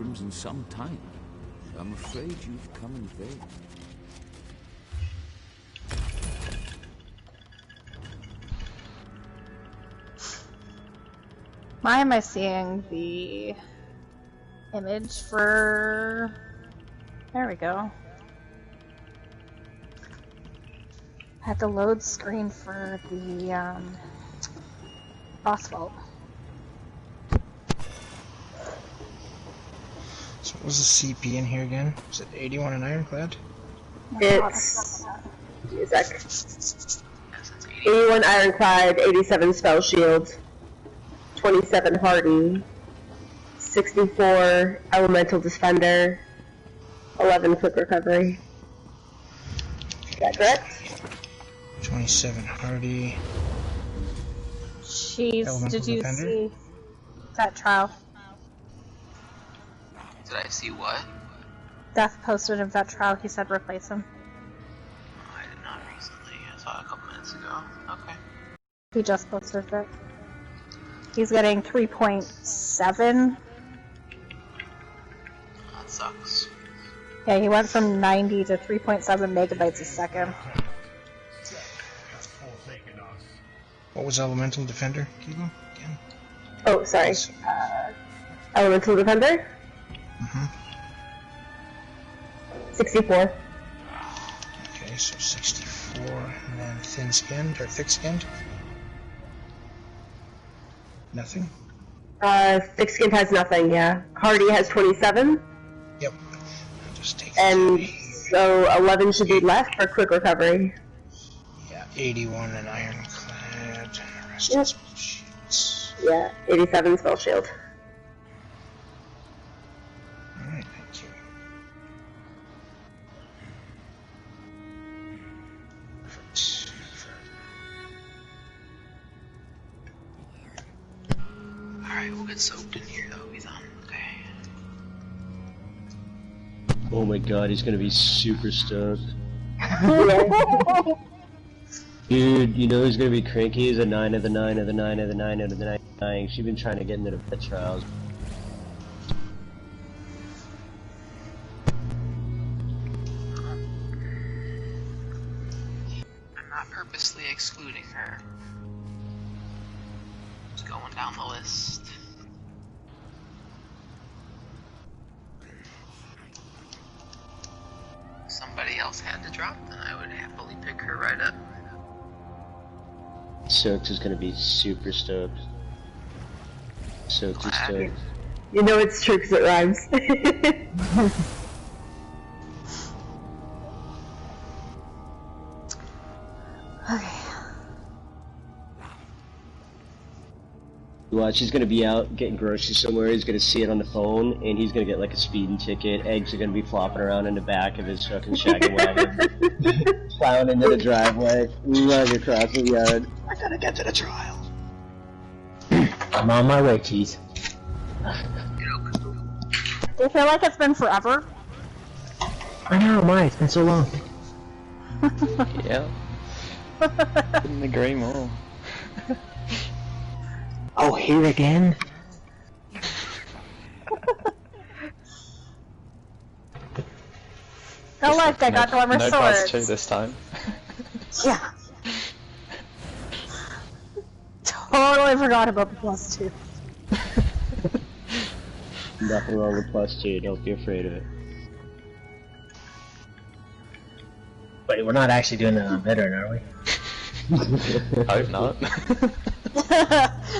pilgrims in some time. I'm afraid you've come in vain. Why am I seeing the image for... There we go. I had to load screen for the boss vault. So what was the CP in here again? Was it 81 and ironclad? It's... Give me a sec. 81 ironclad, 87 spell shield, 27 hardy, 64 elemental defender, 11 quick recovery. Is that correct? 27 hardy. Jeez, did you defender? see that trial? Did I see what? Death posted of that trial, he said replace him. Oh, I did not recently. I saw it a couple minutes ago. Okay. He just posted it. He's getting 3.7. That sucks. Yeah, he went from 90 to 3.7 megabytes a second. What was elemental defender, Kilo? Again? Oh, sorry. Elemental defender? Mm-hmm. 64. Okay, so 64, and then thin-skinned, or thick-skinned? Nothing? Thick-skinned has nothing, yeah. Hardy has 27. Yep. I'll just take And so 11 should be left for quick recovery. Yeah, 81 and ironclad, and the rest Yep. is spell sheets. Yeah, 87 spell shield. Alright, thank you. Perfect. Alright, we'll get soaked in here though, Ethan. Okay. Oh my god, he's gonna be super stoked. Dude, you know who's gonna be cranky? Is a 9 of the 9 of the 9 of the 9 of the 9. She's been trying to get into the vet trials. I'm not purposely excluding her. Just going down the list. If somebody else had to drop, then I would happily pick her right up. Soaked is gonna be super stoked. Soaked is stoked. You know it's true because it rhymes. Okay. Watch, he's gonna be out getting groceries somewhere, he's gonna see it on the phone, and he's gonna get like a speeding ticket. Eggs are gonna be flopping around in the back of his fucking shaggy wagon. Plowing into the driveway, running across the yard. I gotta get to the trial. I'm on my way, Keith. Do you feel like it's been forever? I know, why? It's been so long. Yeah. Couldn't agree more. Oh, here again? Oh look, I got Glimmer no Swords. plus 2 this time. Yeah. Totally forgot about the +2. Nothing wrong with +2, don't be afraid of it. Wait, we're not actually doing it on veteran, are we? Hope not.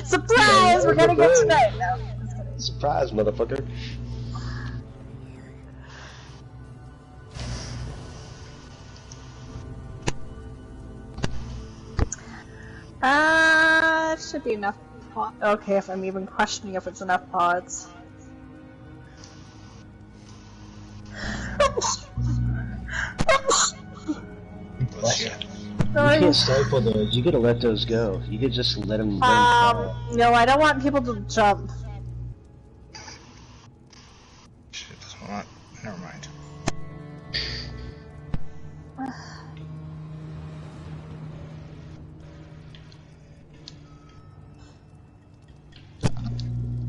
Surprise! We're gonna get tonight. No. Surprise, motherfucker. Should be enough. Okay, if I'm even questioning if it's enough pods. Bless you. You can't stifle those, you gotta let those go. You could just let them fall. No, I don't want people to jump. Shit, doesn't want. Never mind.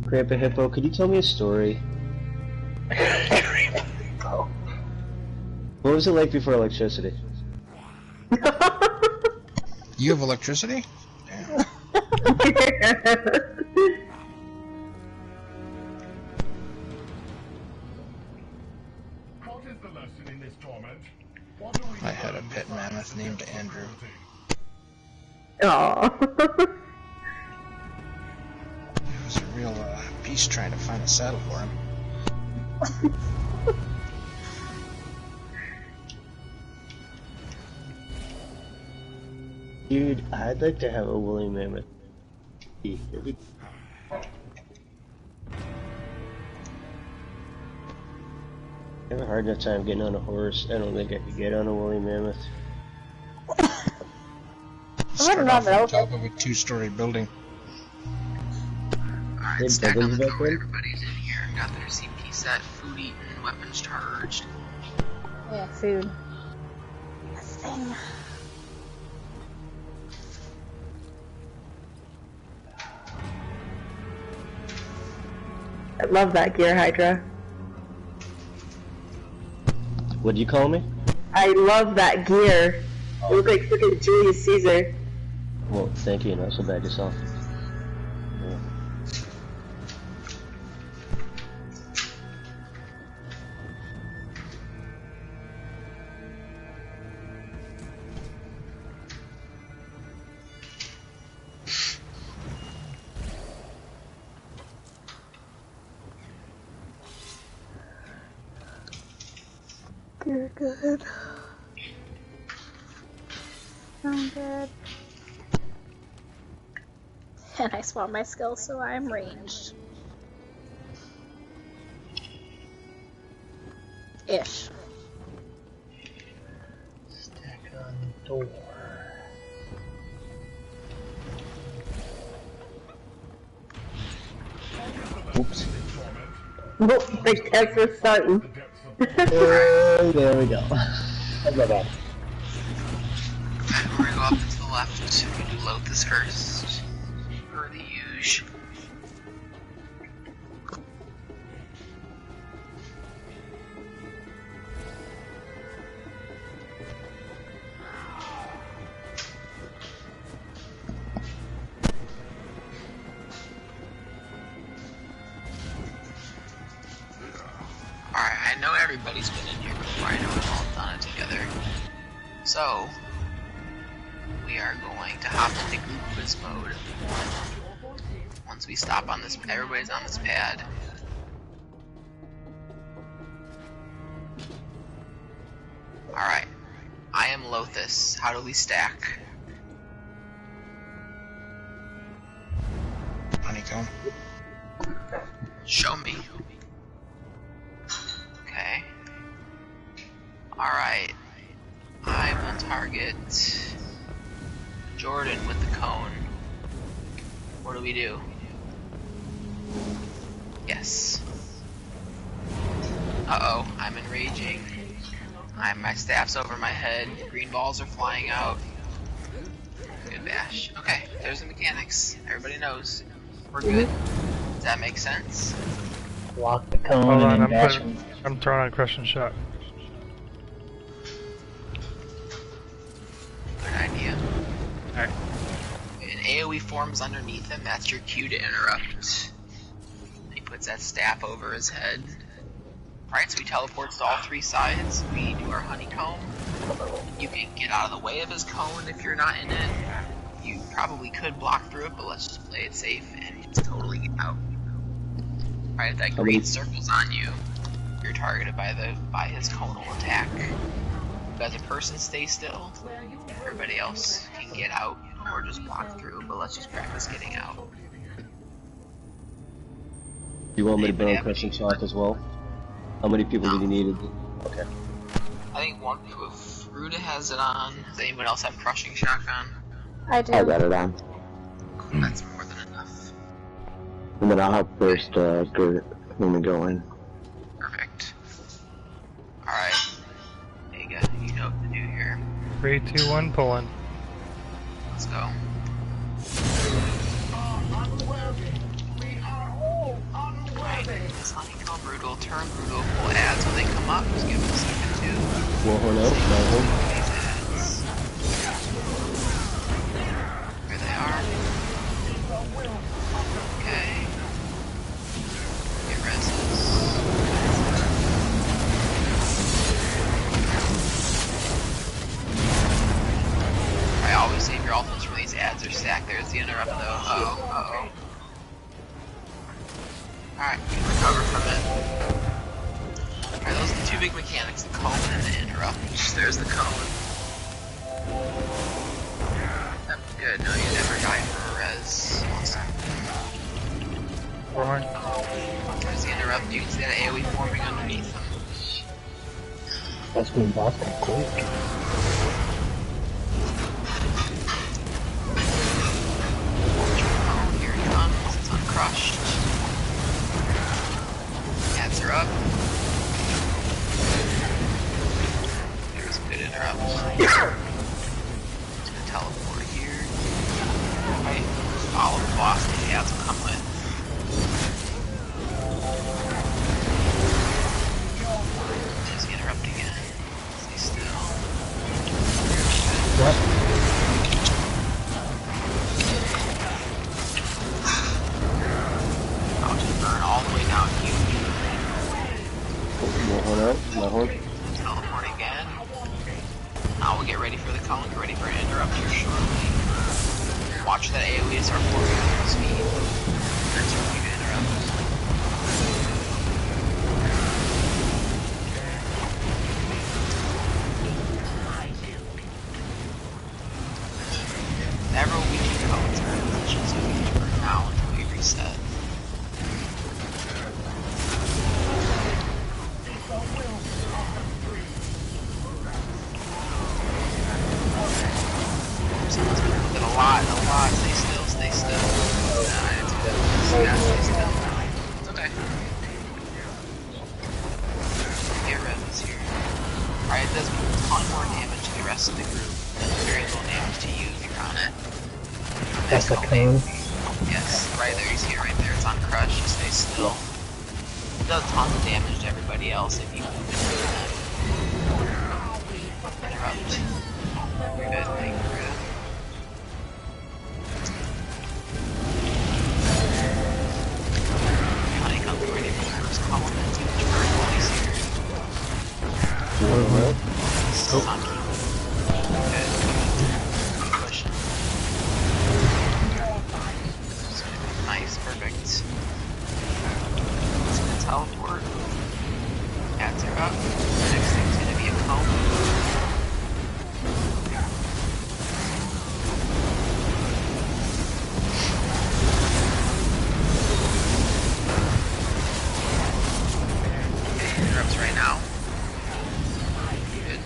Grandpa Hippo, could you tell me a story? What was it like before electricity? You have electricity? Damn. I had a pet mammoth named Andrew. Aww. It was a real beast trying to find a saddle for him. Dude, I'd like to have a woolly mammoth. I have a hard enough time getting on a horse. I don't think I could get on a woolly mammoth. Start off on top of a 2-story building. Alright, stack on the door. Everybody's in here. Got their CP set, food eaten, weapons charged. Yeah, food. That's the thing. I love that gear, Hydra. What'd you call me? I love that gear. You look like freaking Julius Caesar. Well, thank you, not so bad yourself. Yeah. You're good. I'm good. And I swapped my skill, so I'm ranged. Ish. Stack on door. Oops. Oh, big test is starting. Oh, there we go. How about that? We're gonna go up and to the left. We can do load this first. Per the usual. Alright, I know everybody's been in here before. I know we've all done it together. So, we are going to hop into group quiz mode. Once we stop on this, everybody's on this pad. Alright, I am Lothus. How do we stack? Honeycomb. Show me. Okay. Alright. I will target Jordan with the cone. What do we do? Yes. Uh-oh, I'm enraging. My staff's over my head. Green balls are flying out. Good bash. Okay, there's the mechanics. Everybody knows. We're good. Does that make sense? Block the cone Hold on, and bash him. I'm throwing on crushing shot. Good idea. Alright. An AoE forms underneath him, that's your cue to interrupt. He puts that staff over his head. Alright, so he teleports to all 3 sides. We do our honeycomb. You can get out of the way of his cone if you're not in it. You probably could block through it, but let's just play it safe and just totally get out. Alright, if that green circle's on you, you're targeted by his conal attack. If as a person stay still, everybody else can get out or just block through, but let's just practice getting out. You want me to burn crushing shot as well? How many people do you need? Okay. I think one Ruda has it on. Does anyone else have crushing shotgun? I do. I got it on. Cool, that's more than enough. And then I'll have first Gert when we go in. Perfect. Alright. Vega, you know what to do here. 3, 2, 1, pulling. Let's go. Right, this honeycomb brutal, turn brutal, pull ads when they come up. Just give it a second too. Warhorn out, Warhorn. These ads. Here they are. Okay. Get reses. I always save your ultimates for these ads or stack. There's the interrupt though. Uh-oh. Alright, we can recover from it. Alright, those are the two big mechanics, the cone and the interrupt. There's the cone. Good, no, you never die for a res. Awesome. Warhorn. There's the interrupt, you can see that AoE forming underneath them. That's being boss pretty quick. Oh, here it comes, it's uncrushed. Ads are up. There's a good interrupt. It's gonna teleport here. Wait, follow the boss, the ads will come with. There's the interrupt again. Stay still. What? I'll just burn all the way down here. Warhorn out, Warhorn. Teleport again. Now we'll get ready for the cone, get ready for an interrupt here shortly. Watch that AoE start forming at full speed. There's your big interrupt. Never will we keep cones in position so we can burn now until we reset. Someone's been moving a lot. Stay still. Nah, it's good. Yeah, stay still. It's okay. Get res here. Alright, it does a ton more damage to the rest of the group. It does very little damage to you if you're on it. That's the cone. Yes, right there, you see it right there. It's uncrushed. Just stay still. It does tons of damage to everybody else if you move into them. Interrupt. You're good, thank you. Honeycomb ready for the first column and too much burn while he's here. Warhorn out. Sunky. Good. Push. Nice, perfect. It's gonna teleport. Cats are up. The next thing's gonna be a cone. Interrupts right now. Good.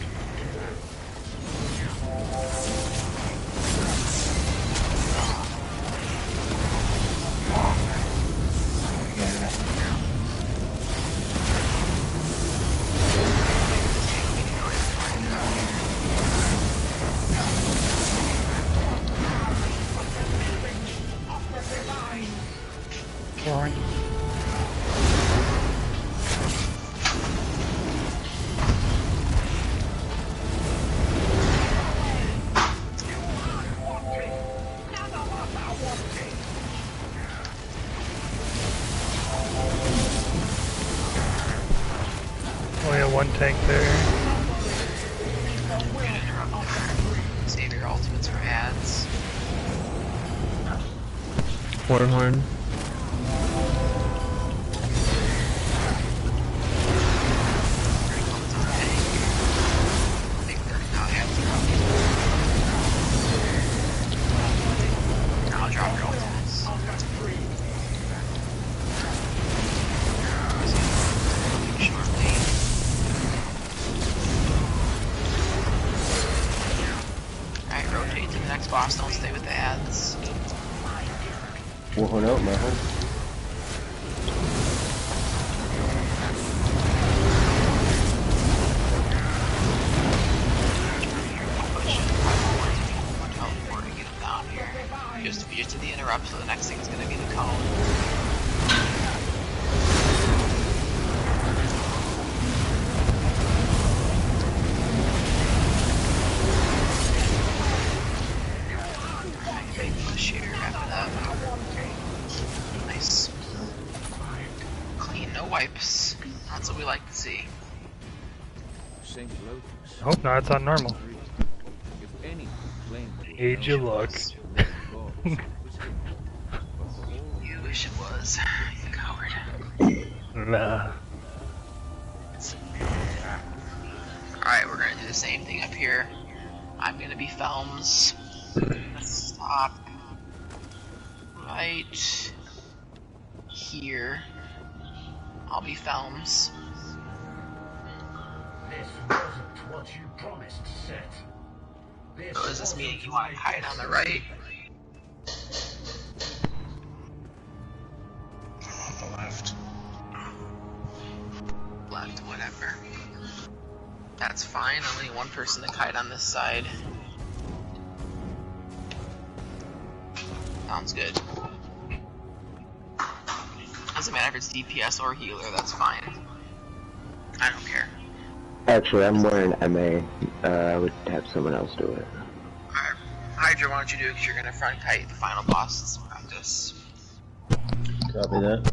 Warhorn. Only a one tank there. Good interrupt there. Save your ultimates for ads. Warhorn. Now drop your ultimates. Shortly. Alright, rotate to the next boss, don't stay with the ads. Warhorn out, Warhorn. Teleport and get him down here. Just to the interrupt, so the next thing is going to be the cone. buffs. That's what we like to see. St. Lotus. Hope not, it's on normal. If any claim Age of luck. You wish it was, you coward. Nah. Alright, we're gonna do the same thing up here. I'm gonna be Felms. Stop. Right here. I'll be Felms. This wasn't what you promised, Set. So is this meaning you want to hide on the right? On the left. Left, whatever. That's fine, only one person to kite on this side. Sounds good. Doesn't matter if it's DPS or healer, that's fine. I don't care. Actually, I'm wearing MA. I would have someone else do it. Alright. Hydra, why don't you do it because you're gonna front kite the final boss practice. Copy that.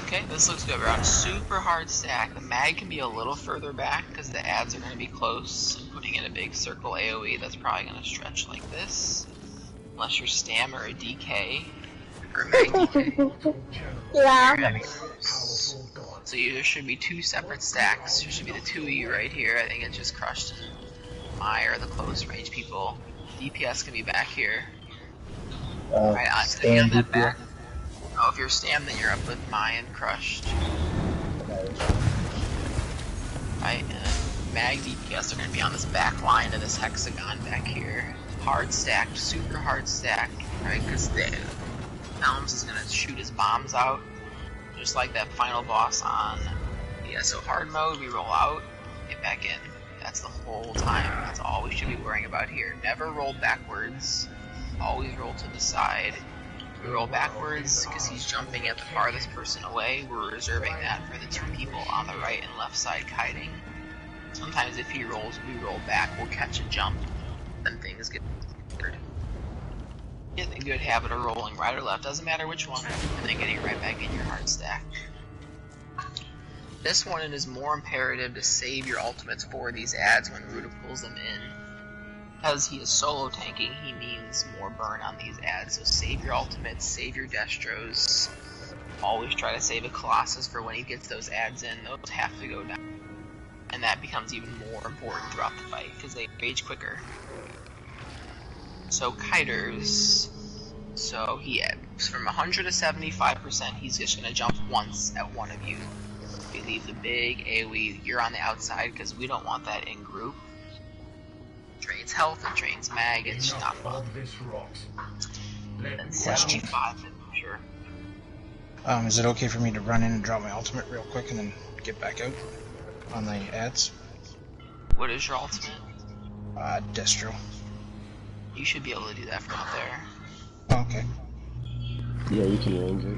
Okay, this looks good. We're on a super hard stack. The mag can be a little further back because the ads are going to be close. And putting in a big circle AoE, that's probably going to stretch like this. Unless you're Stam or a DK. Or a mag DK. Yeah. So there should be two separate stacks. There should be the two of you right here. I think it just crushed my or the close range people. DPS can be back here. Right, I'm Stam that DPS. back. Oh, if you're Stam, then you're up with Mayan crushed. Right, and then mag DPS are going to be on this back line of this hexagon back here. Hard stacked, super hard stacked, right? Because Helms is going to shoot his bombs out. Just like that final boss on so hard mode, we roll out, get back in. That's the whole time. That's all we should be worrying about here. Never roll backwards. Always roll to the side. We roll backwards because he's jumping at the farthest person away. We're reserving that for the two people on the right and left side kiting. Sometimes if he rolls, we roll back. We'll catch a jump. Then things get weird. Get the good habit of rolling right or left, doesn't matter which one, and then getting right back in your hard stack. This one, it is more imperative to save your ultimates for these ads when Ruda pulls them in. Because he is solo tanking, he means more burn on these ads, so save your ultimates, save your destros. Always try to save a Colossus for when he gets those ads in, those have to go down. And that becomes even more important throughout the fight, because they rage quicker. So kiters, so from 100 to 75%, he's just going to jump once at one of you. We leave the big AoE, you're on the outside, because we don't want that in group. Drains health, it drains mag, it's just not fun. And 75, sure. Is it okay for me to run in and drop my ultimate real quick and then get back out on the ads? What is your ultimate? Destro. You should be able to do that from out there. Oh, okay. Yeah, you can range it.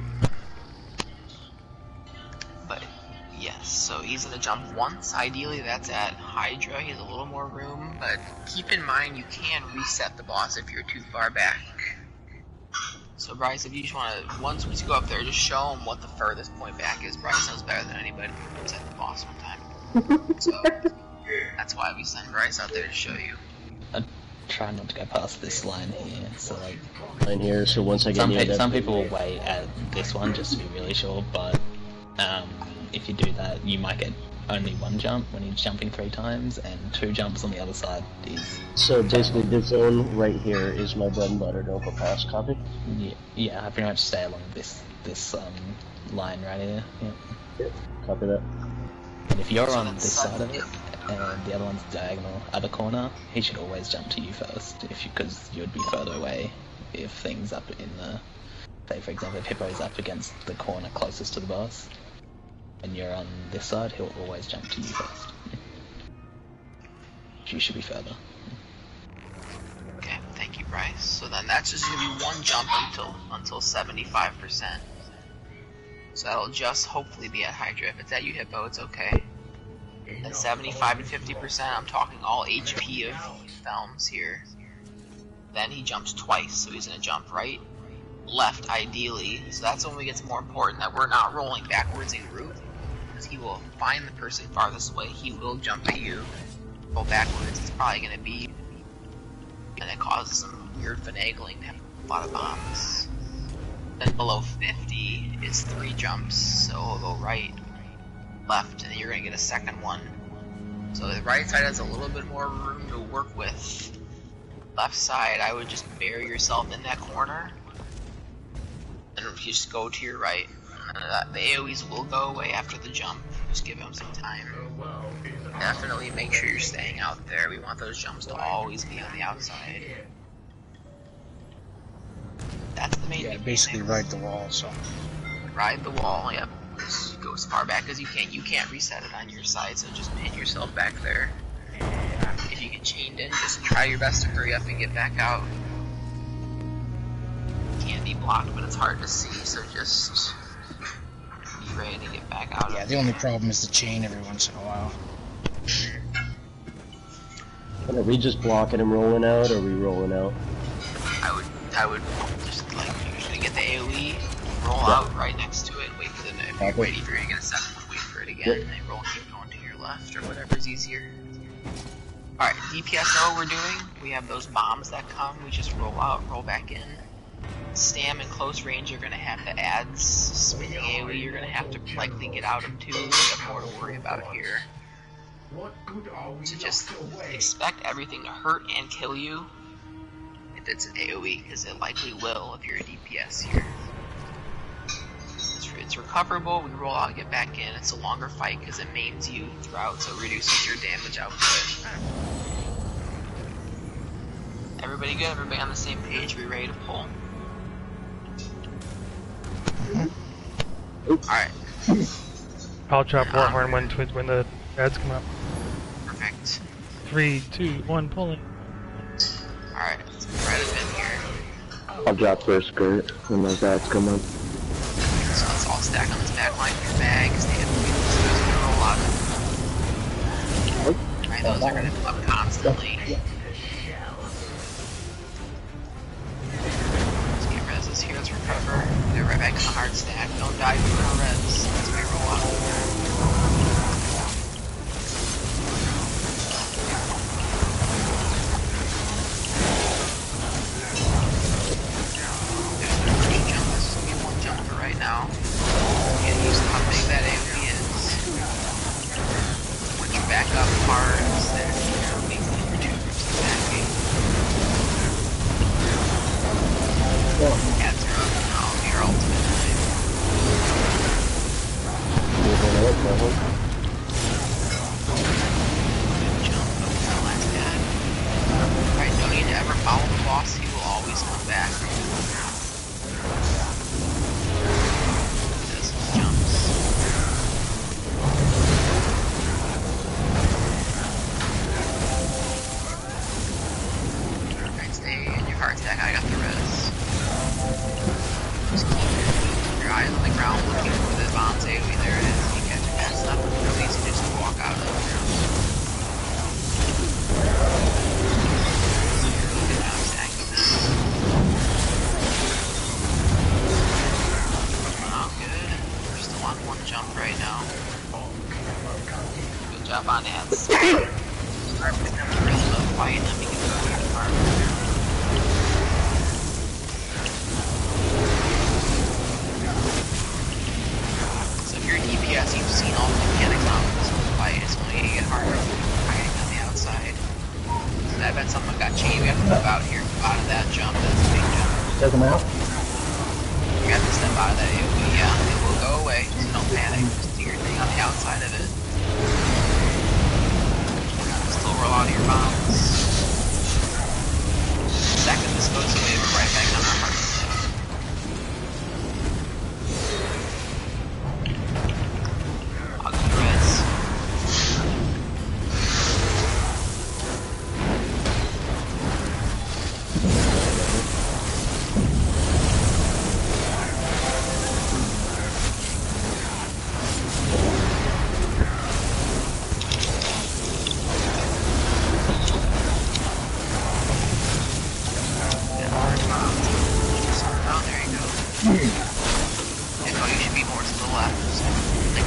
But yes, so he's gonna jump once. Ideally, that's at Hydra. He has a little more room, but keep in mind you can reset the boss if you're too far back. So Bryce, if you just want to, once we go up there, just show him what the furthest point back is. Bryce knows better than anybody. He reset the boss one time. So that's why we send Bryce out there to show you. I try not to go past this line here, so like... Line here, so once I get near that... Some people will wait at this one just to be really sure, but if you do that, you might get only one jump when he's jumping 3 times, and 2 jumps on the other side is... So basically this zone right here is my bread and butter, don't go past, copy? Yeah, I pretty much stay along this line right here, yeah. Yep, copy that. And if you're on this side of it, and the other one's diagonal other corner, he should always jump to you first, because you'd be further away if things up in the... Say for example, if Hippo's up against the corner closest to the boss, and you're on this side, he'll always jump to you first. You should be further. Okay, thank you, Bryce. So then that's just gonna be one jump until 75%. So that'll just hopefully be at Hydra. If it's at you, Hippo, it's okay. At 75 and 50%, I'm talking all HP of Felms here. Then he jumps twice, so he's gonna jump right, left ideally. So that's when it gets more important that we're not rolling backwards in group. Because he will find the person farthest away, he will jump at you. Roll backwards, it's probably going to be, and it causes some weird finagling to have a lot of bombs. Then below 50 is 3 jumps, so we'll go right, left, and you're going to get a second one. So the right side has a little bit more room to work with. Left side, I would just bury yourself in that corner, and you just go to your right. The AoEs will go away after the jump, just give them some time. Definitely make sure you're staying out there. We want those jumps to always be on the outside. That's the main thing. Yeah, basically ride the wall, so. Ride the wall, yep. Just go as far back as you can. You can't reset it on your side, so just pin yourself back there. If you get chained in, just try your best to hurry up and get back out. You can't be blocked, but it's hard to see, so just be ready to get back out. Yeah, the only problem is the chain every once in a while. Are we just blocking him rolling out, or are we rolling out? I would just like usually get the AoE, roll out right next to it, wait for the if you're waiting for it to get a second one, wait for it again, and then roll and keep going to your left or whatever's easier. Alright, DPS know what we're doing. We have those bombs that come, we just roll out, roll back in. Stam and close range you're gonna have the ads, spinning AoE you're gonna have to likely get out of too, we have more to worry about here. So just expect everything to hurt and kill you if it's an AoE, because it likely will if you're a DPS here. It's recoverable, we roll out and get back in. It's a longer fight because it mains you throughout, so it reduces your damage output. Everybody good? Everybody on the same page? We ready to pull? Alright. I'll drop Warhorn when the ads come up. Perfect. 3, 2, 1, pulling. Alright, let's move right up in here. I'll drop first skirt when those ads come up. So let's all stack on this back line for your bags. They have to be gonna roll out. Alright, those are gonna come up constantly. Let's get reses here, let's recover. Get right back in the hard stack. Don't die for no res. Let's reroll out. Right now, get used to how big that AoE is. Once you back up hard, then make your two groups attacking. Cats are up now, your ultimate time. Good jump, that was the last ad. Alright, don't need to ever follow the boss, he will always come back. I got the res. Just keep your eyes on the ground looking for the bombs AoE. There it is. You catch it fast enough, it's really easy to just walk out of it. Good job stacking this. Oh, good. We're still on one jump right now. Good job on ads. Start picking up the rest of the fight, and then we can go to the farm. DPS, you've seen all the mechanics on this fight. It's only gonna get harder fighting on the outside. So I bet someone got chained. We have to move out here, move out of that jump. That's a big jump. Take them out? You have to step out of that AoE, yeah. It will go away, so don't panic. Just do your thing on the outside of it. Still roll out of your bombs. The second this goes away, we're right back on our hard stuff.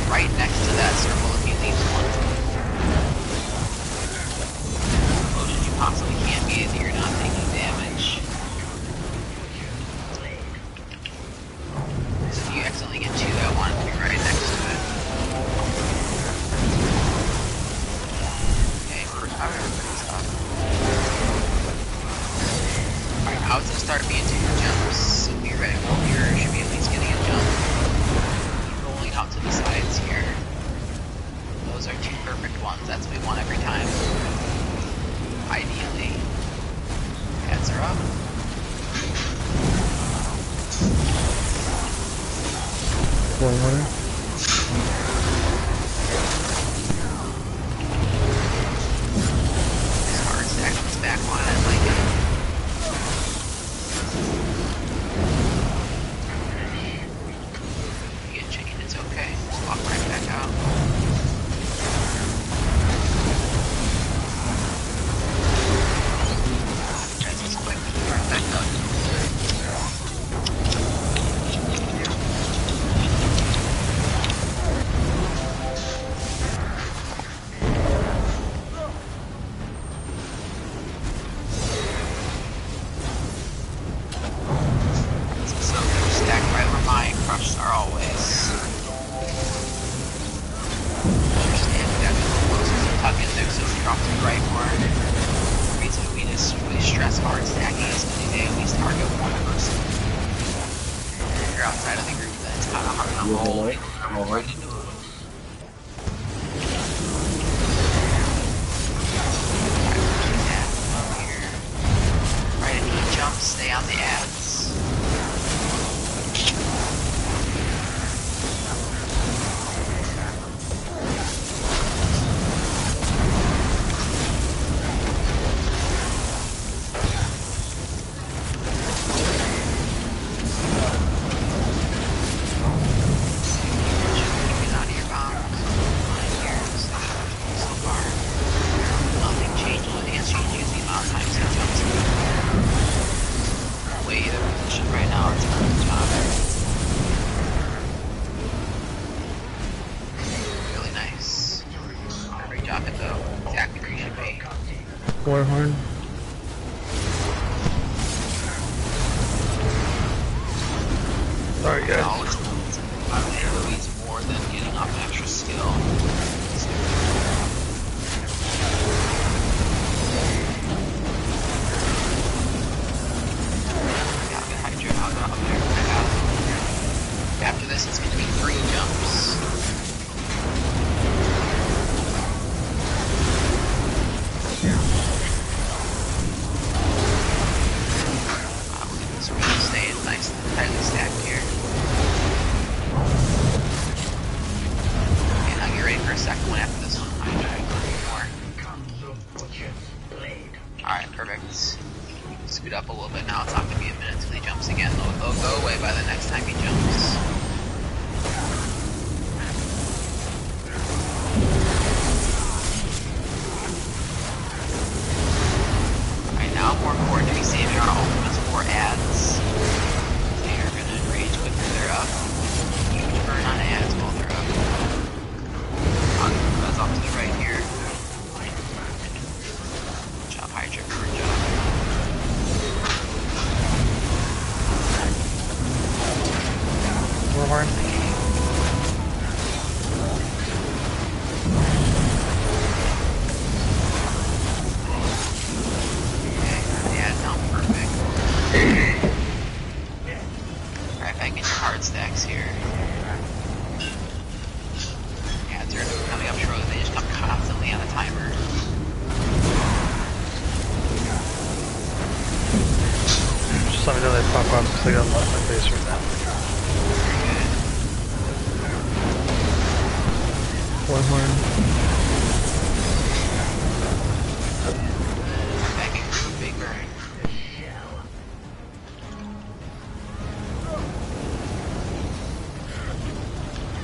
right next to that circle if he leaves one. Close as you possibly can be if you're not taking damage. So if you accidentally get two, I want it to be right next to it. Okay, first time everybody's up. Alright, now it's gonna start being two jumps. So be ready. You should be at least getting a jump. Rolling out to the sides here. Those are two perfect ones. That's what we want every time. Ideally. Heads are up. Forward. This hard stack comes back on. I like it. You get chained, it's okay. Just walk right back out. Tries this quick. Right back up. So they're stacked right where my crushs are always. Understand that a little closer to tuck in there so it drops to the right more. The reason we just really stress hard stacking is because they at least target one person. If you're outside of the group, then it's kind of hard to hold. Roll right into it. Right, if he jumps, stay on the ads. Get out of your bombs. So far, nothing changes. The dance changes the amount of times he jumps. Way the position right now, it's a good job. Really nice. Great job at though. Exactly where you should be. Warhorn. Sorry guys. Knowledge is more than getting off an extra skill. After this, it's going to be 3 jumps. So we're going to stay nice and tightly stacked here. Okay, now get ready for a second one after this one. Alright, perfect. Scoot up a little bit now. It's not going to be a minute until he jumps again. They'll go away by the next time he jumps. Alright, now more important to be saving our ultimates for ads. They are going to rage quickly. They're up. Huge burn on ads while they're up. I'll get the buzz off to the right here. Good job, Hydra. Good job. Warhorn. Yeah, sound perfect. Alright, if I can get your hard stacks here. Yeah, they're coming up shortly, they just come constantly on a timer. Just let me know they pop up because I got a lot in my face right now. Warhorn. Back in group, big burn.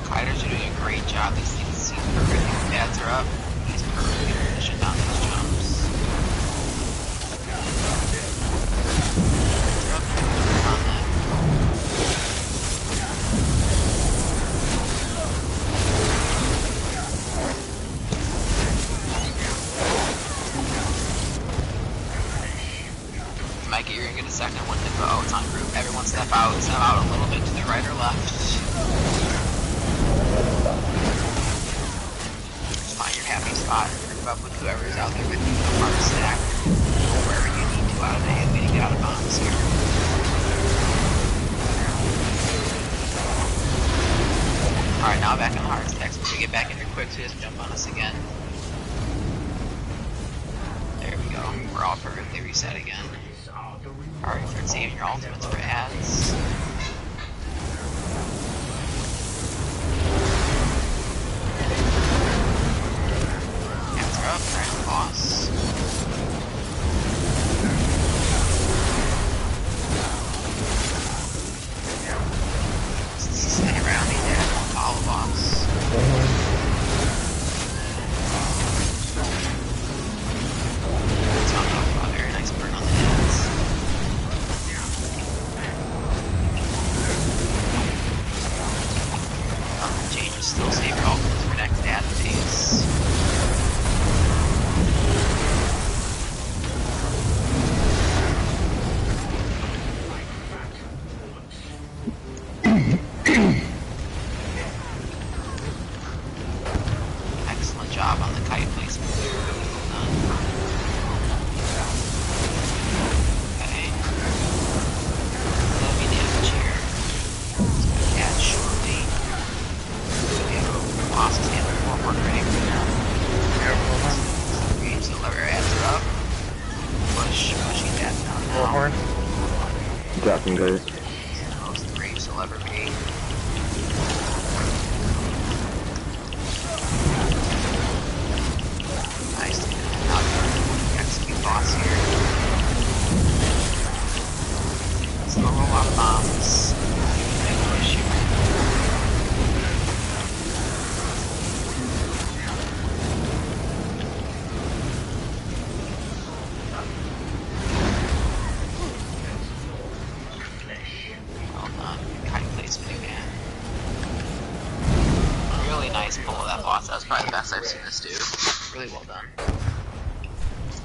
Fighters are doing a great job. These things seem perfect. Pads are up. He's perfectly positioned on these jumps. They're up. On them. like it, you're gonna get a second one to go. It's on group. Everyone step out a little bit to the right or left. Find your happy spot and group up with whoever's out there with you. Mark stack wherever you need to out of the AoE to get out of bombs here. Alright, now back on the hard stacks. When we get back in here quick, so just jump on us again. There we go. We're all perfectly reset again. Alright, start saving your ultimates for ads. Ads are up, trying to boss. Stay around me there, don't follow boss. That's what I'm talking about, very nice burn on the heads. Change is still save your ultimates for next ad phase. Excellent job on the kite placement there, really well done. Okay. Heavy damage here. Add shortly. We have a boss standing for one right now. Engage the lever adds it up. Pushing that down now. Warhorn. Dropping guys. Close the range the lever B. Nice. Now execute boss here. Still roll a lot of bombs. Big push here. Well done. Kite placement again. Really nice pull of that boss. That was probably the best I've seen this do. Really well done.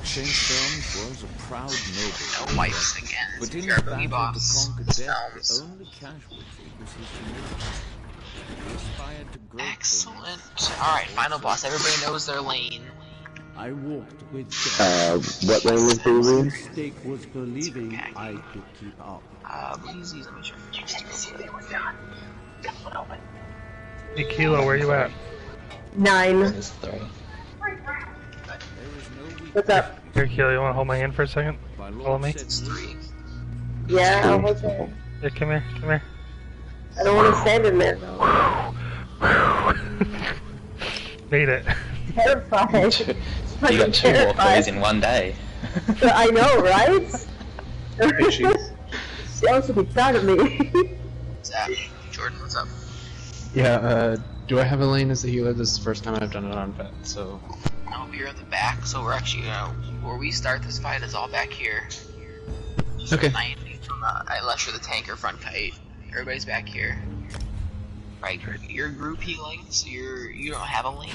Kingsmen was a proud noble. No wipes again. But in Your the boogie battle boss. to conquer death, Films. the only casualty was his humility. He aspired to greatness. Excellent. Alright, final boss. Everybody knows their lane. I walked with death. What lane was My the mistake was believing I could keep up. Easy. Let me check. Hey Kilo, where you at? 9. It's 3. What's up? Here, Kilo, you wanna hold my hand for a second? Follow me? It's 3. Yeah, I'll hold it. Yeah, come here, come here. I don't want to stand in there. Made it. Terrified. You got 2 walkways in one day. I know, right? She also be proud of me. Zach, Jordan, what's up? Yeah, do I have a lane as a healer? This is the first time I've done it on vet, so... No, you're in the back, so we're actually, where we start this fight is all back here. Just Okay. 90 from, unless you're the tank or front kite. Everybody's back here. Right, you're group healing, so you don't have a lane.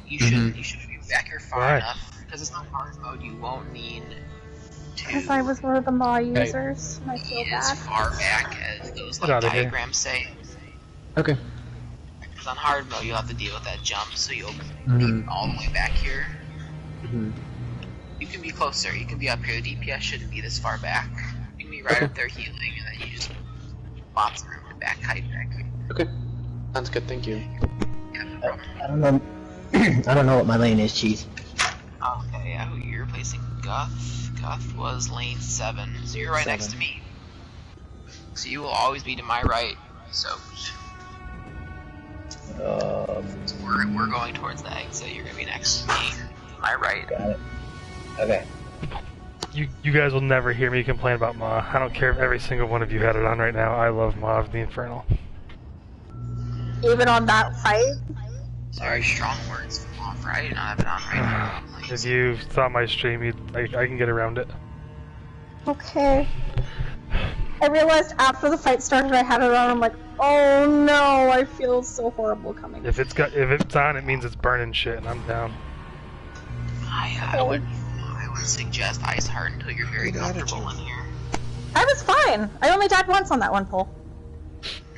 You should be back here far enough, because it's not hard mode, you won't need to... Because I was one of the Maw users. I feel as bad. far back as those Get like outta here. diagrams say. Okay. Because on hard mode you'll have to deal with that jump, so you'll be all the way back here. You can be closer, you can be up here, the DPS shouldn't be this far back. You can be right up there healing, and then you just bop through and back kite back here. Okay. Sounds good, thank you. Yeah, no problem. I don't know. I don't know what my lane is, Chief. Okay, yeah, who you're replacing? Guth. Guth was lane 7, so you're right next to me. So you will always be to my right, soaked. So we're going towards the exit, you're gonna be next to me, to my right. Got it. Okay. You guys will never hear me complain about Maw. I don't care if every single one of you had it on right now. I love Maw of the Infernal. Even on that fight? Sorry, strong words from off, right? I don't have it on right now. If you saw my stream, I can get around it. Okay. I realized after the fight started I had it on, I'm like, oh no, I feel so horrible coming. If it's on, it means it's burning shit, and I'm down. I would suggest Ice Heart until you're very comfortable in here. I was fine. I only died once on that one pull.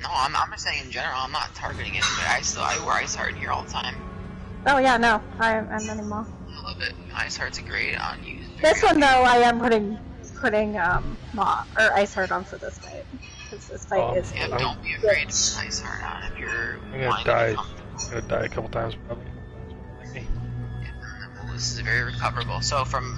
No, I'm just saying in general. I'm not targeting anybody. I wear Ice Heart here all the time. Oh yeah, no, I'm anymore. I love it. Ice Heart's a great on you. This one though, I am putting Maw or Ice Heart on for this fight because this fight is. Yeah, don't be afraid to put Ice Heart on if you're. I'm gonna die. I'm gonna die a couple times probably. This is very recoverable. So from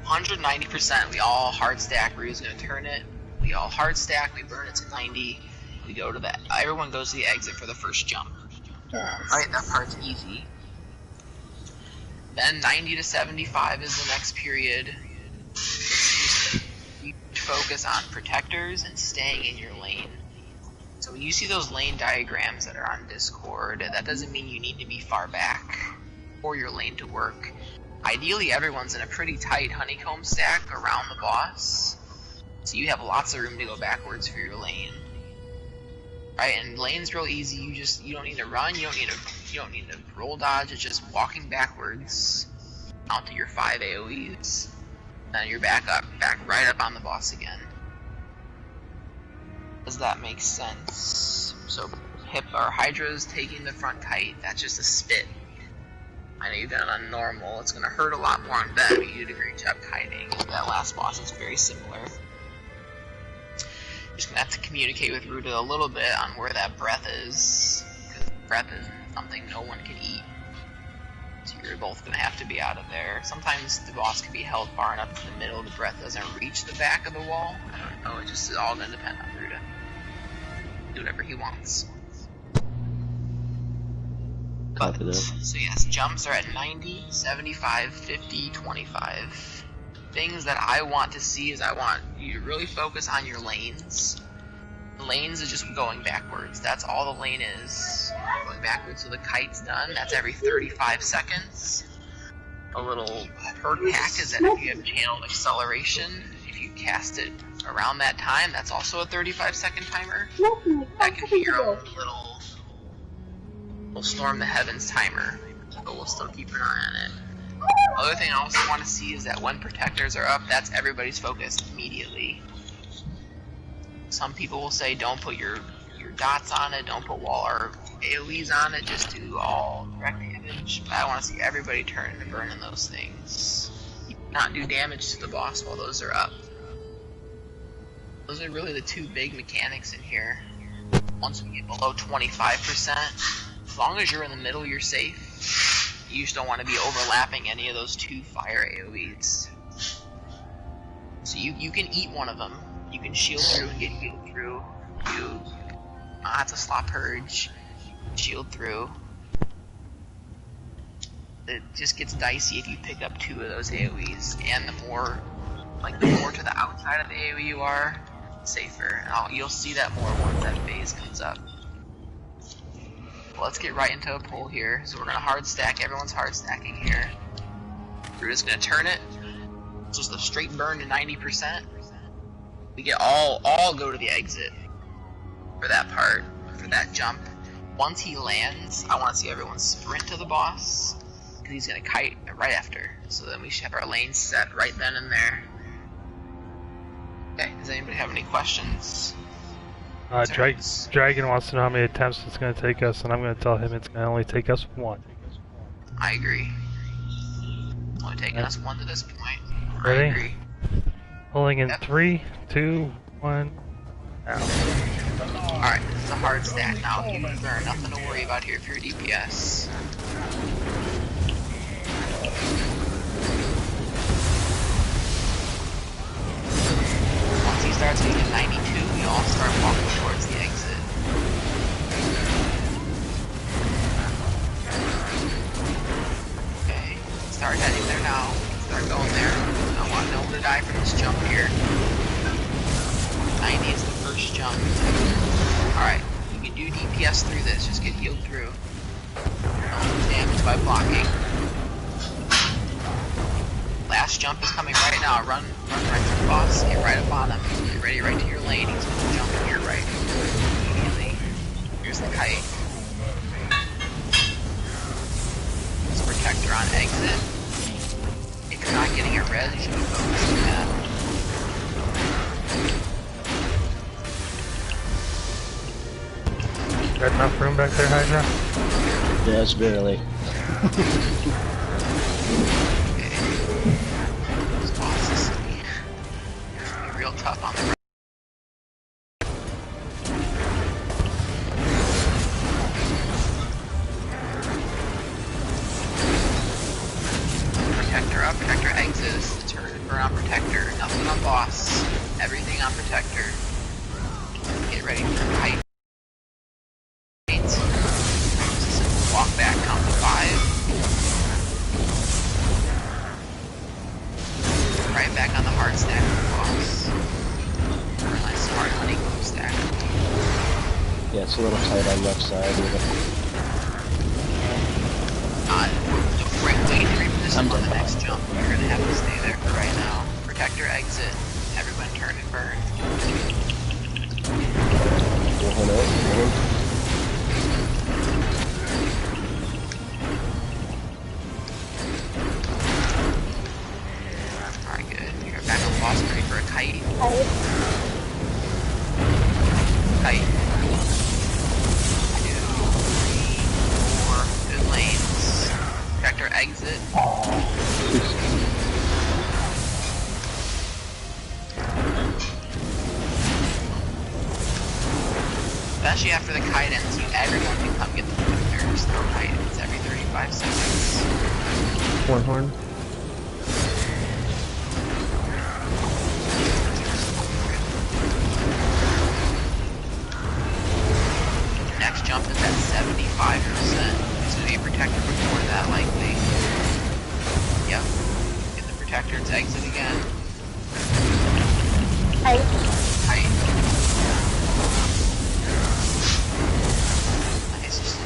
190%, we all hard stack. Ryu's gonna turn it. We all hard stack. We burn it to 90. We go to that. Everyone goes to the exit for the first jump. Right, that part's easy. Then 90 to 75 is the next period. You focus on protectors and staying in your lane. So when you see those lane diagrams that are on Discord, that doesn't mean you need to be far back for your lane to work. Ideally, everyone's in a pretty tight honeycomb stack around the boss, so you have lots of room to go backwards for your lane. Right, and lane's real easy. You don't need to run. You don't need to roll dodge. It's just walking backwards onto your 5 AoEs, and you're back right up on the boss again. Does that make sense? So Hydra's taking the front kite. That's just a spit. I know you've done it on normal. It's gonna hurt a lot more on them. You did a great job kiting. That last boss is very similar. Just gonna have to communicate with Ruta a little bit on where that breath is, because breath is something no one can eat. So you're both gonna have to be out of there. Sometimes the boss can be held far enough to the middle, the breath doesn't reach the back of the wall. I don't know, it's just all gonna depend on Ruta. Do whatever he wants. So yes, jumps are at 90, 75, 50, 25. Things that I want to see is I want you to really focus on your lanes. Lanes is just going backwards. That's all the lane is. Going backwards so the kite's done. That's every 35 seconds. A little perk hack is that if you have channeled acceleration, if you cast it around that time, that's also a 35-second timer. That can be your own little Storm the Heavens timer, but we'll still keep an eye on it. Other thing I also want to see is that when protectors are up, that's everybody's focus immediately. Some people will say don't put your dots on it, don't put wall or AoEs on it, just do all direct damage. But I want to see everybody turn and burn in those things. You cannot do damage to the boss while those are up. Those are really the two big mechanics in here. Once we get below 25%, as long as you're in the middle, you're safe. You just don't want to be overlapping any of those two fire AoEs. So you can eat one of them. You can shield through and get healed through. You have to slot purge, shield through. It just gets dicey if you pick up two of those AoEs, and the more to the outside of the AoE you are, safer. And you'll see that more once that phase comes up. Let's get right into a pull here. So we're gonna hard stack. Everyone's hard stacking here. We're just gonna turn it. It's just a straight burn to 90%. We get all go to the exit for that part, for that jump. Once he lands, I want to see everyone sprint to the boss, because he's gonna kite right after. So then we should have our lane set right then and there. Okay. Does anybody have any questions? Dragon wants to know how many attempts it's going to take us, and I'm going to tell him it's going to only take us one. I agree. Only taking us one to this point. Ready? I agree. Pulling in 3, 2, 1, out. Alright, it's a hard stack now. You are nothing to worry about here if you're a DPS. Once he starts getting 92, we all start walking towards the exit. Okay, start heading there now. Start going there. I want no one to die from this jump here. 90 is the first jump. Alright, you can do DPS through this, just get healed through. Don't lose damage by blocking. Last jump is coming right now. Run right to the boss, get right up on him. Get ready right to your lane. He's gonna jump in here right immediately. Here's the kite. This protector on exit. If you're not getting your res, you should be focusing on that. Got enough room back there, Hydra? Yes, barely. Those bosses be real tough on the Protector up, Protector exits, turn and burn on Protector, nothing on boss, everything on Protector. Get ready for fight. Walk back, count to 5. Right back on the hard stack of the boss. Nice hard honeycomb stack. Yeah, it's a little tight on left side. Wait to reposition on the next jump. You're gonna have to stay there for right now. Protector exit. Everyone turn and burn. Alright, good. You're back on boss, ready for a kite. Kite. 2, 3, 4. Good lanes. Protector exit. Especially after the kite ends, everyone can come get the protectors. The kite ends every 35 seconds. Horn. Next jump is at 75%. It's going to be a protector before that, likely. Yep. Get the protector to exit again. Kite.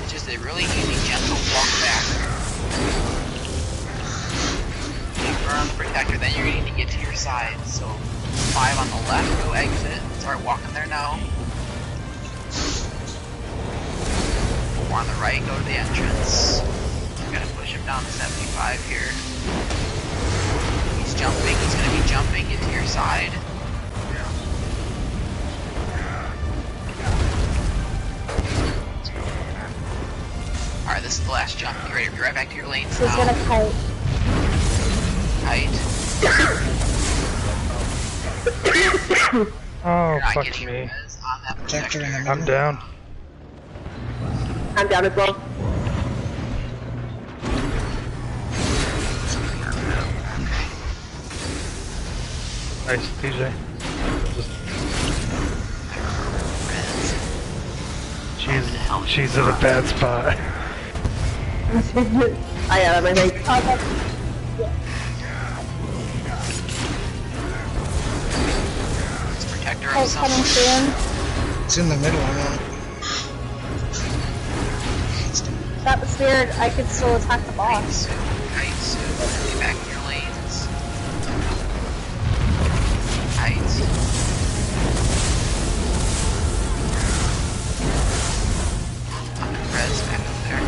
Just a really easy, gentle walk back. Burn on the protector, then you're going to get to your side. So 5 on the left, go exit. Start walking there now. 4 on the right, go to the entrance. You're going to push him down to 75 here. He's jumping, he's going to be jumping, get to your side. Alright, this is the last jump. Get ready to be right back to your lanes now. He's gonna kite. Oh, fuck me. I'm down. I'm down as well. Nice, DJ. She's in a bad spot. I am, I think. Protector Oh, coming soon. It's in the middle, I want That was weird. I could still attack the boss. Kites. Get back in your lanes. Kites. Red's back up there.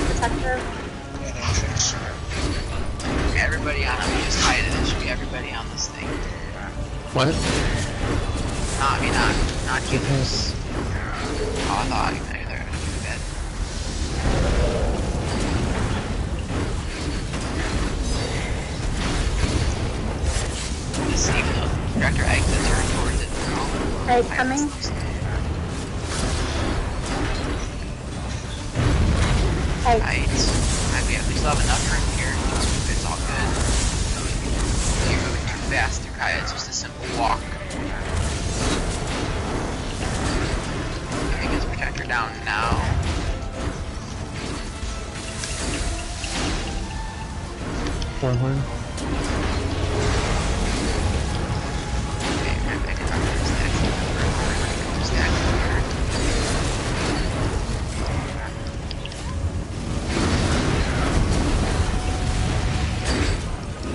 Protector. Everybody on him. You just hide it. It should be everybody on this thing. What? No, I mean not humans. Oh, I thought they're gonna go to bed. Just even though the director exits or towards it, they're all Right, coming. Right. We still have enough room here. It's all good. You're moving too fast through Kaya. It's just a simple walk. Take his protector down now. Horn. Okay, right back in our stack.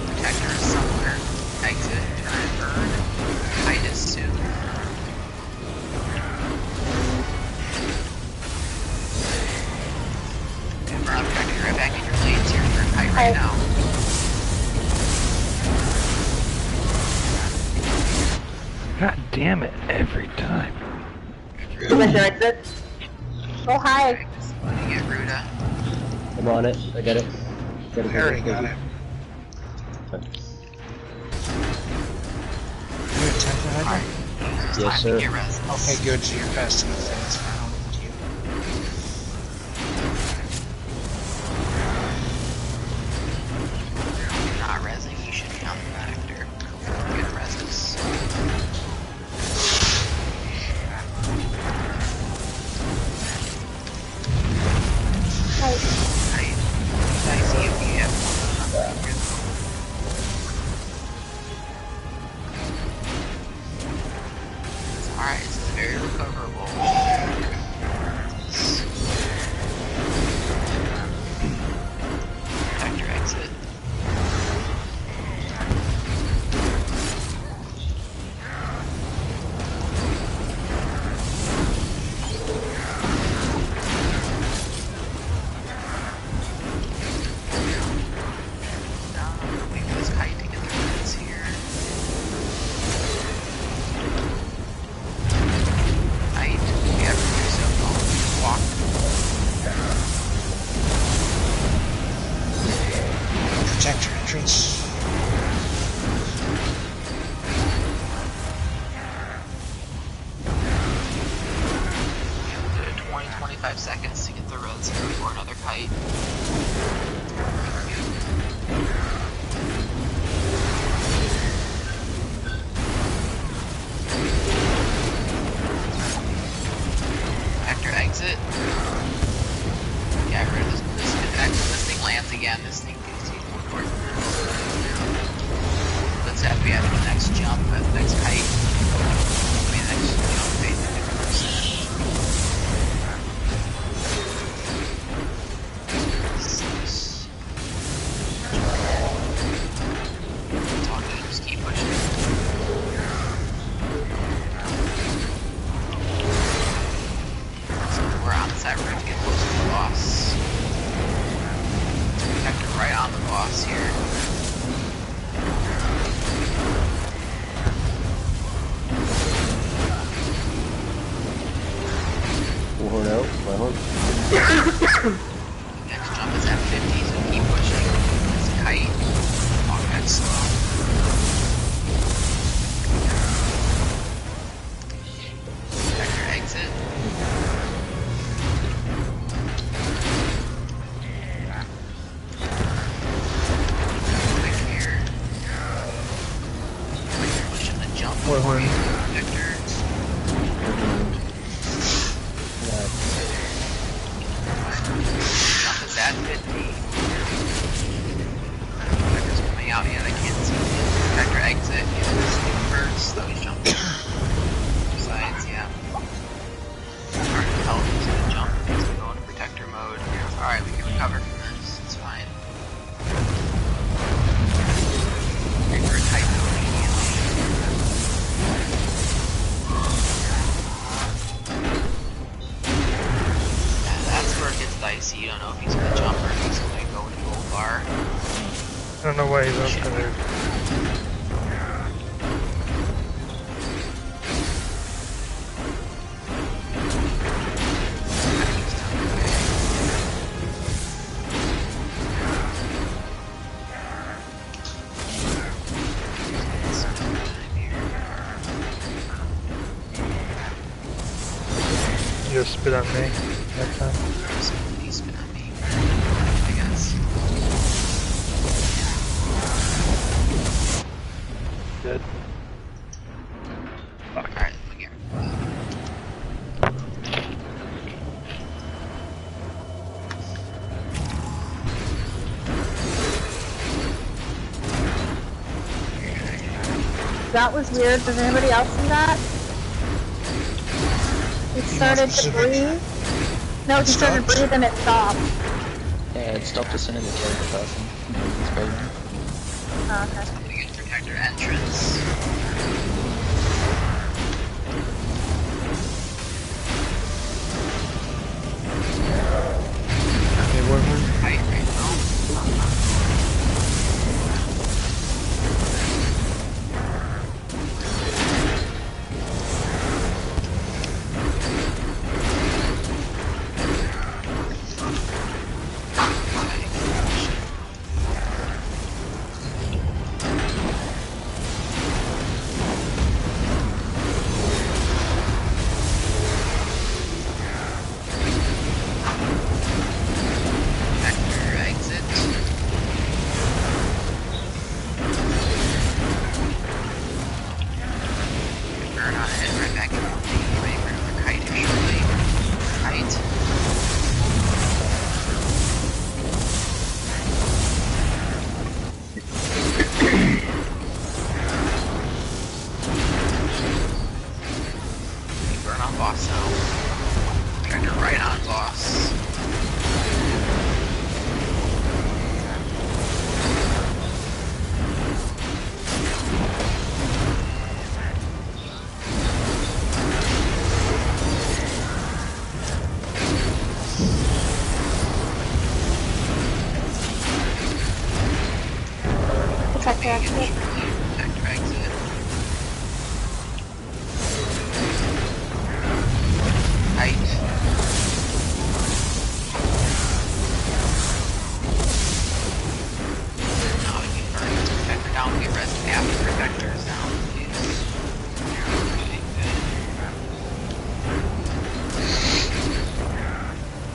Protector is somewhere. Exit, turn and burn. Hide is too. Okay, burn up protector right back in your lanes here for kite right now. God damn it, every time. Oh, hi. Let me get Ruda. I'm on it. I got it. I already got it. You have time for Hydra? Yes, sir. Okay, good. So you're fast enough. That's fine. I'll move to you. If you're not rezzing, you should be on the vector. Get a reses. I see if you have alright, this is very recoverable. Vector exit. Maybe this kite to get the reds here. Kite, we have to do so. Walk. Protector entrance. We have 20-25 seconds to get the reds here before another kite. Vector exit. Get rid of this this thing lands again. This thing goes north. Let's have we have the next jump at the next kite. I mean next jump phase at 50%. It's all good, just keep pushing. So we're on the side, we're going to get close to the boss. Vector right on the boss here. Horn out. My horn. Next jump is at 50, so keep pushing. This kite. Walk that slow. Vector exit. Quick here. Pushing the jump. Horn. Vector. Jump is at 50. Vector's coming out yet, I can't see it. Vector exit, get this thing first, though he's jumping. Sides, yeah. Hard to tell if he's gonna jump, if he's gonna go into protector mode. Alright, we can recover from this, it's fine. Wait for a tight note immediately. Yeah, that's where it gets dicey. You don't know if he's gonna jump or if he's gonna go into gold bar. I don't know why he's up there. You just spit on me next time. He's spit on me, I guess. Good. Alright, look here. That was weird. Does anybody else see that? It started to breathe. No, it started to breathe and it stopped. Yeah, it stopped as soon as it killed the person. It's breathing. Oh, okay. Something in protector entrance. Okay, Warhorn. Height right now.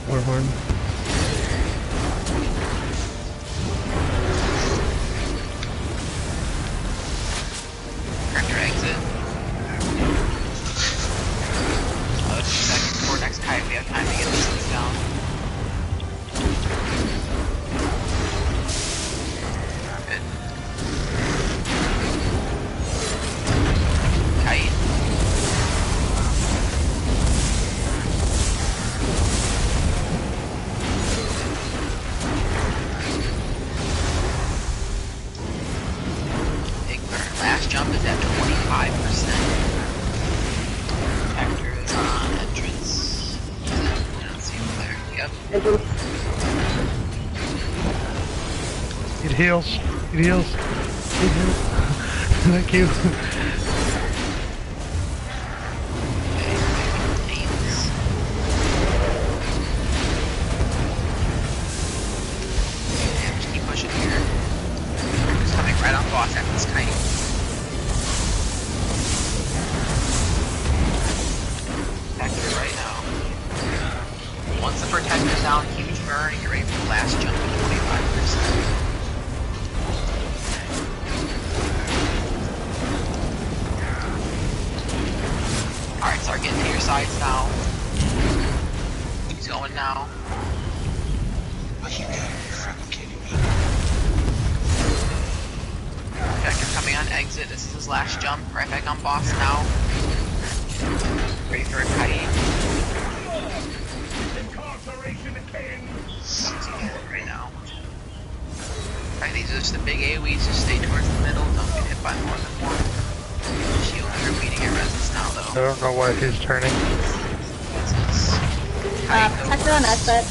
Warhorn. Protector exit. 2 seconds before next kite, we have time to get this thing down. Good. Kite. Big burn. Last jump is at 25%. Protector is on entrance. I don't see him there. Yep. It heals. It heals. It heals. Thank you. Yeah, just keep pushing here. Just coming right on boss after this kite. Protector right now. Once the protector's down, huge burn, and you're ready for the last jump at 25%. Alright, start getting to your sides now. He's going now. Are you fucking kidding me? Protector coming on exit. This is his last jump. Right back on boss now. Ready for a kite. Right now. Alright, these are just the big AoEs. Just stay towards the middle. Don't get hit by more than one. Shield under beating your resist now though. I don't know why he's turning. Protector on exit.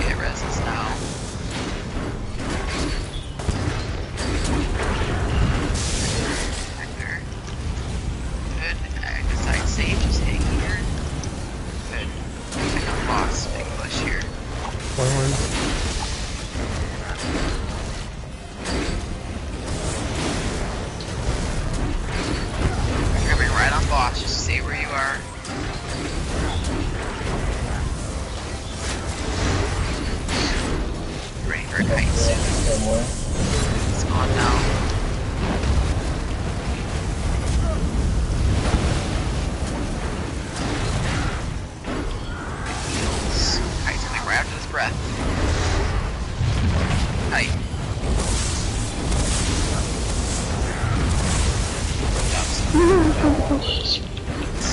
Get resist now. Protector. Good. Decide safe. Just hang here. Good. Pick up boss. Big push here. Warhorn. You're coming right on boss. Just stay where you are. Ready for a kite soon. It's on now. Heals. Kite's coming right after this breath. Kite.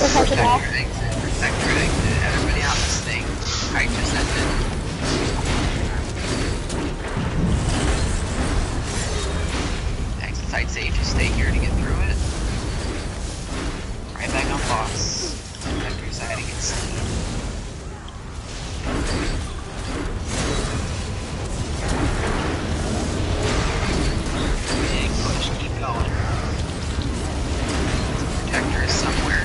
Protector exit. Protector exit. Everybody on this thing. Kite just ended. Exit side safe. Just stay here to get through it. Right back on boss. Protector side to get seen. Big push. Keep going. Protector is somewhere.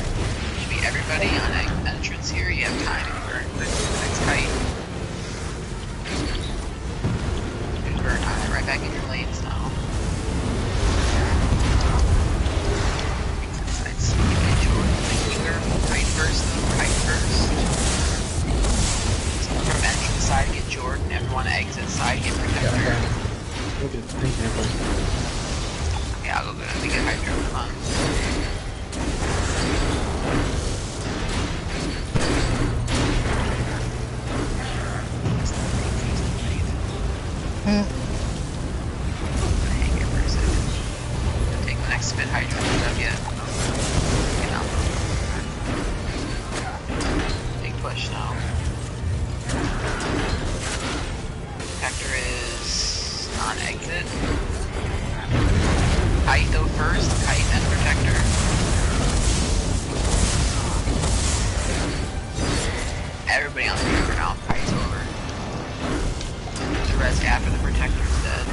Should be everybody on entrance here. You have time for the next kite. Good burn. Alright, right back in your lanes now. Exit side safe. Jordan, be careful. Kite first though. Kite first. So from entrance side get Jordan. Everyone exit side get Protector. Okay, thank you. Okay, I'll go get it. We get Hydro. Come on. Hang here for a second. Take the next spin Hydro. Up yet. Get out. Big push now. Protector is on exit. Kite though first. Kite then Protector. Everybody on the river now. Kite's over. The rest after the Protector's dead.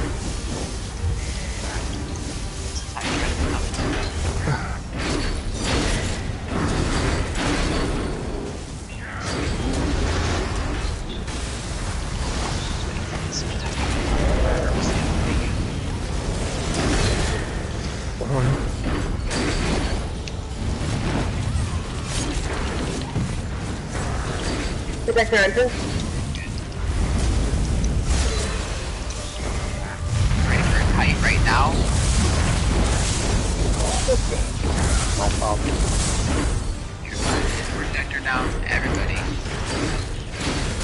Protector entrance. Ready for a kite right now. My fault. Protector down, everybody.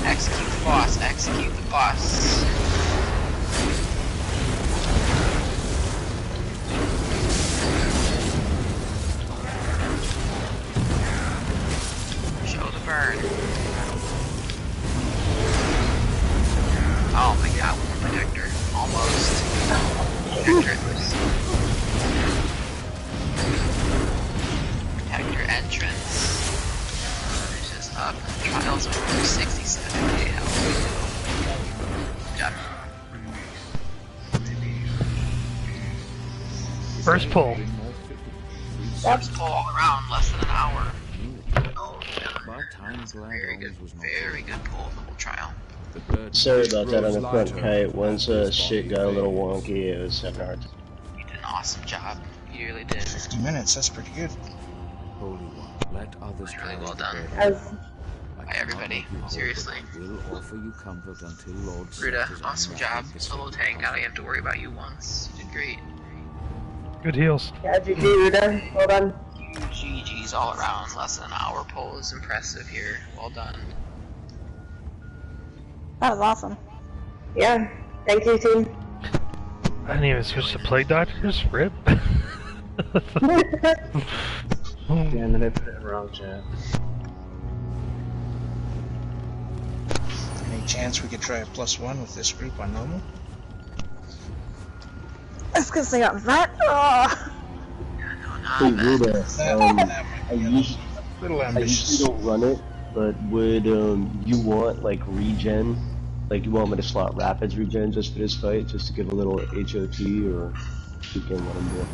Execute the boss, execute the boss. Show the burn. Oh my god, one protector. Almost. Protector. Protector entrance. Just up. Trials are 67k health. Good job. First pull. First pull all around, less than an hour. Very good pull the whole trial. Sorry about that on the front kite. Once shit got a little wonky, it was 7 hours. You did an awesome job. You really did. 50 minutes, that's pretty good. Holy One, let others Really well done. As By everybody. Seriously. will offer you comfort until Lord Ruda, Set is awesome job. Solo tank, I don't have to worry about you once. You did great. Good heals. yeah, GG, Ruda. Well done. GG's all around. Less than an hour pull is impressive here. Well done. That was awesome. Yeah. Thank you, team. I didn't even switch to plague doctors. Rip. Damn it, I put it in wrong chat. Any chance we could try a +1 with this group on normal? That's because they got that. Oh. Hey, Ruda, That might I be usually, a little I ambitious. usually don't run it, but would you want like regen? Like you want me to slot rapids regen just for this fight, just to give a little HOT, or you can let him do it?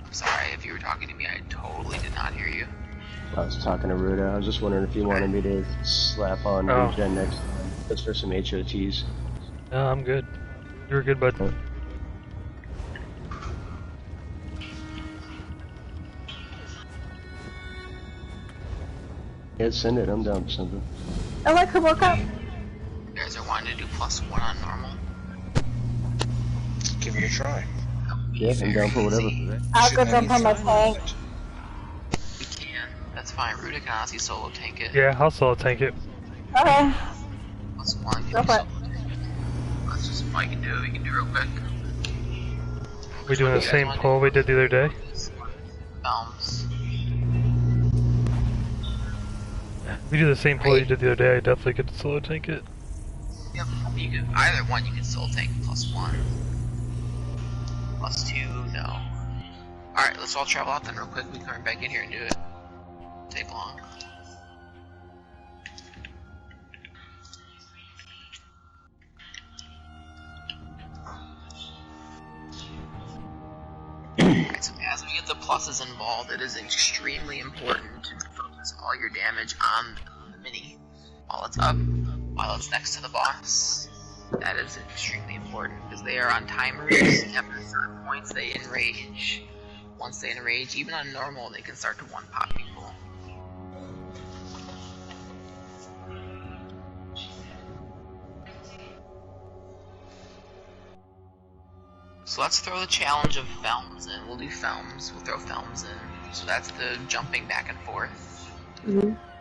I'm sorry if you were talking to me, I totally did not hear you. I was talking to Ruda. I was just wondering if you wanted me to slap on regen next time, just for some HOTs. No, I'm good. You're good, bud. Yeah, send it. I'm down for something. I like her woke up. You guys are wanting to do +1 on normal? Give it a try. Yeah, I'm down for whatever. I'll go jump on my tank. We can. That's fine. Ruda can honestly solo tank it. Yeah, I'll solo tank it. Okay. +1 Go can be for it. solo tank. That's just what I can do. We can do real quick. We doing the same pull we did the other day? Films. If we do the same pull you did the other day, I definitely could solo tank it. Yep. You can either one. You can solo tank +1. +2, no. Alright, let's all travel out then real quick. We can come back in here and do it. Take long. Alright, so as we get the pluses involved, it is extremely important to focus all your damage on the mini while it's up, while it's next to the boss. That is extremely important because they are on timers. After certain points, they enrage. Once they enrage, even on normal, they can start to one-pop people. So let's throw the challenge of films in. We'll do films. We'll throw films in. So that's the jumping back and forth.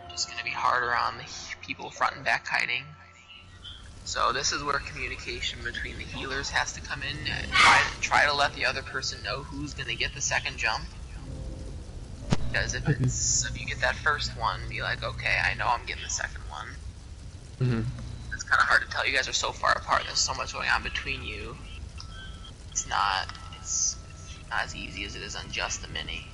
Just gonna be harder on the people front and back kiting. So this is where communication between the healers has to come in. Try to let the other person know who's gonna get the second jump. Because if you get that first one, be like, okay, I know I'm getting the second one. It's kind of hard to tell. You guys are so far apart. There's so much going on between you. It's not as easy as it is on just the mini.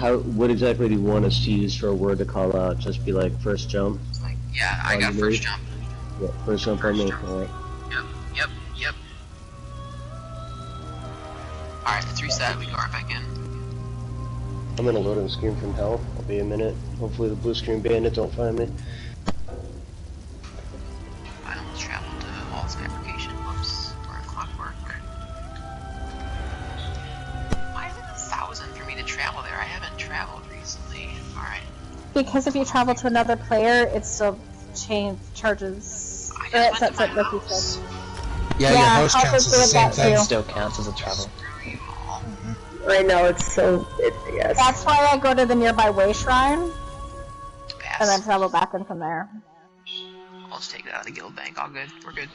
What exactly do you want us to use for a word to call out? Just be like first jump? Like, yeah, I got first jump. Yeah, first jump on me. Alright. Yep. Alright, let's reset. We go right back in. I'm gonna load a screen from hell. I'll be a minute. Hopefully the blue screen bandit don't find me. I almost traveled to Hall's fabrication. Whoops. We're in clockwork. traveled recently. Alright. Because if you travel to another player, it still charges. I Or just it went sets to it my like you house. said. Yeah, your host I'll counts as do the it same that thing. too. Still counts as a travel. Right now it's so. Yes. That's why I go to the nearby way shrine Pass. and then travel back in from there. I'll just take it out of the guild bank. All good. We're good.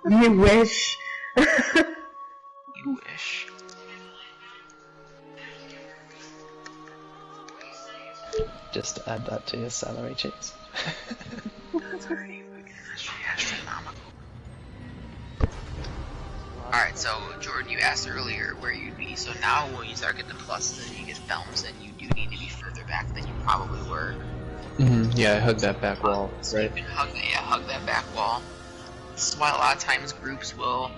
You wish. You wish. Just add that to your salary checks. Alright, so Jordan, you asked earlier where you'd be. So now when you start getting the pluses and you get films, then you do need to be further back than you probably were. Yeah, I hugged that back wall, right? You can hug that back wall. This is why a lot of times groups will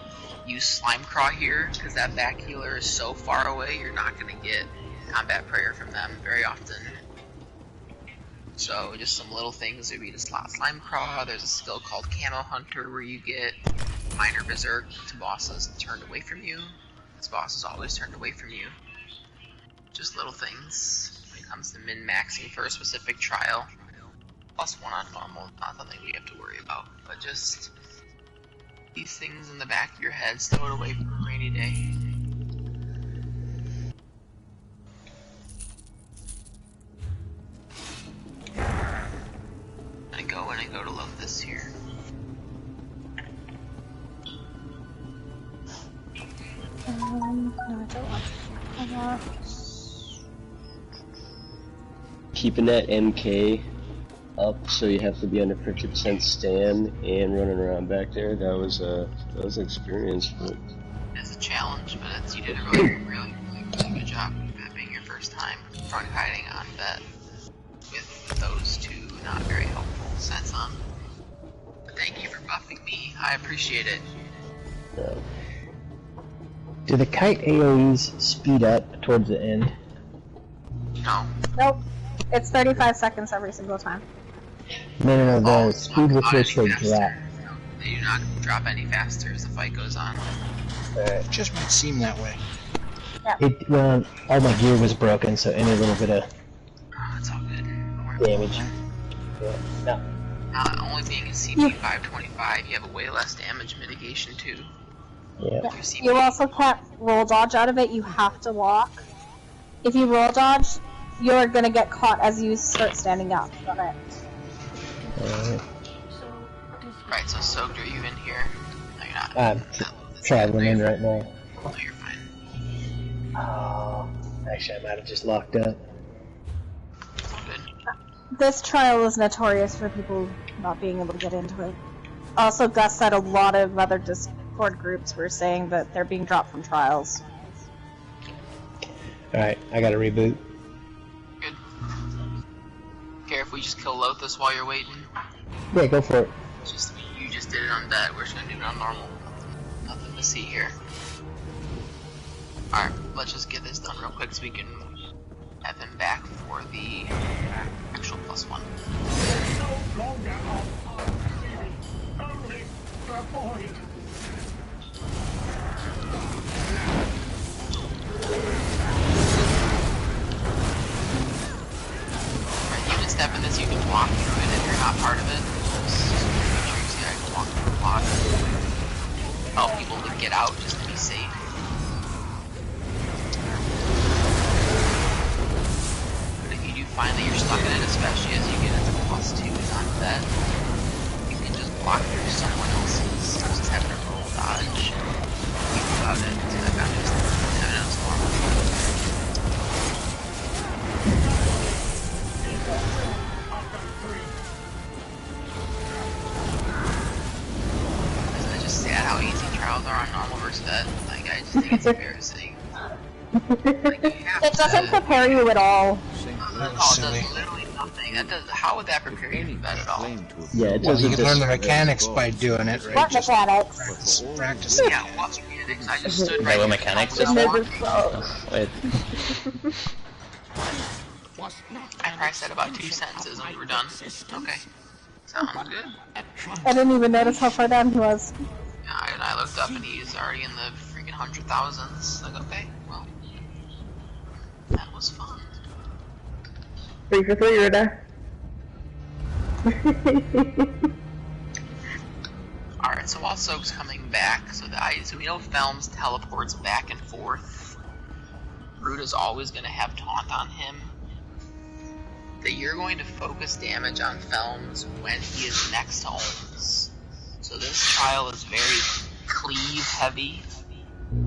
use Slime Craw here, because that back healer is so far away, you're not going to get combat prayer from them very often. So just some little things would be to slot Slime Craw. There's a skill called Camo Hunter where you get minor berserk to bosses turned away from you. This boss is always turned away from you. Just little things when it comes to min-maxing for a specific trial. +1 on normal, not something we have to worry about, but just these things in the back of your head, stow it away for a rainy day. I go in and go to load this here. No, I don't want to. Keeping that MK up, so you have to be under 50% stam and running around back there. That was an experience. But It's a challenge, but you did a really good job. That being your first time front hiding on vet with those two not very helpful sets on. But thank you for buffing me. I appreciate it. Do the kite AoEs speed up towards the end? No. Nope. It's 35 seconds every single time. No, the speed with which they drop. They do not drop any faster as the fight goes on. It just might seem that way. Yeah. Well, all my gear was broken, so any little bit of It's all good. damage. Yeah. No. Only being a CP 525, you have a way less damage mitigation too. Yeah. You also can't roll dodge out of it, you have to walk. If you roll dodge, you're gonna get caught as you start standing up. Okay. Right, so Soaked, are you in here? No, you're not. I'm traveling in right now. No, you're fine. Oh, actually, I might have just locked up. This trial is notorious for people not being able to get into it. Also, Gus said a lot of other Discord groups were saying that they're being dropped from trials. Alright, I gotta reboot. Good. Care if we just kill Lothus while you're waiting? Yeah, go for it. You just did it on vet, we're just gonna do it on normal. Nothing to see here. Alright, let's just get this done real quick so we can have him back for the actual +1. No longer only the void. Right, you can step in this, you can walk through it if you're not part of it. Just make sure you see I can walk through the block. Help people to get out just to be safe. But if you do find that you're stuck in it, especially as you get into the +2s on vet, you can just block through someone else's, just have to roll dodge. Think about it, so that kind of just knows normal. It's just sad how easy trials are on normal versus vet. Like, I just think it's embarrassing. It doesn't prepare you at all. That was silly. Literally nothing. That does. How would that prepare you for that at all? Yeah, it Well, doesn't you can learn the mechanics by doing it, right? What Just mechanics? practice it. Yeah, what mechanics? I just stood They right were here. mechanics. Just walked. Wait. I probably said about 2 sentences and we were done. Okay. Sounds good. I didn't even notice how far down he was. And I looked up and he's already in the freaking 100,000s. Like, okay, well. That was fun. 3 for 3, Rita. Alright, so while Soak's coming back, so we know Felms teleports back and forth. Ruta's always going to have taunt on him. That you're going to focus damage on Felms when he is next to Olms. So this trial is very cleave heavy.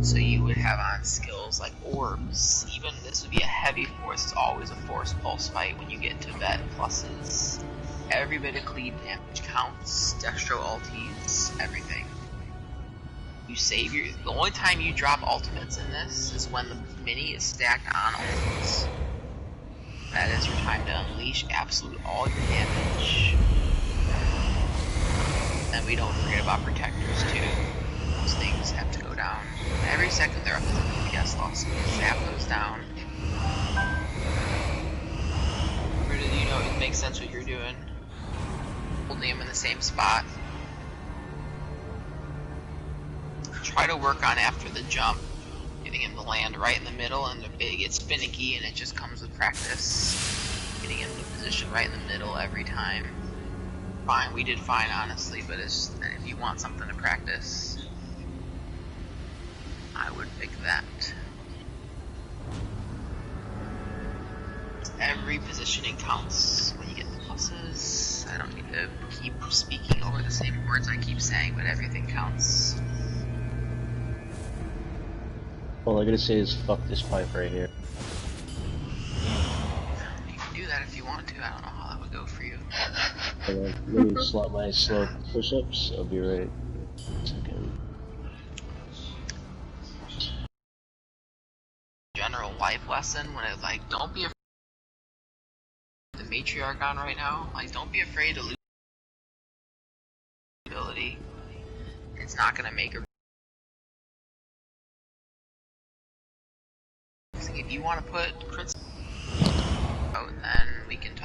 So you would have on skills like orbs. Even this would be a heavy force. It's always a force pulse fight when you get into vet pluses. Every bit of cleave damage counts. Destro ultis, everything. You save your. The only time you drop ultimates in this is when the mini is stacked on ultimates. That is your time to unleash absolute all your damage. And we don't forget about protectors too. Those things have to go down. Every second they're up to the DPS loss. Zap those down. Rita, do you know it makes sense what you're doing? Holding him in the same spot. Try to work on after the jump. Getting him to land right in the middle, and it gets finicky, and it just comes with practice. Getting him to position right in the middle every time. Fine, we did fine, honestly, but if you want something to practice, I would pick that. Every positioning counts when you get the pluses. I don't need to keep speaking over the same words I keep saying, but everything counts. All I gotta say is fuck this pipe right here. You can do that if you want to. I don't know how that would go for you. Let me slot my slow push-ups. I'll be right. Second. General life lesson when it's like, don't be afraid of the matriarch on right now. Like, don't be afraid to lose ability. It's not gonna make or. If you want to put Prince out, then we can talk.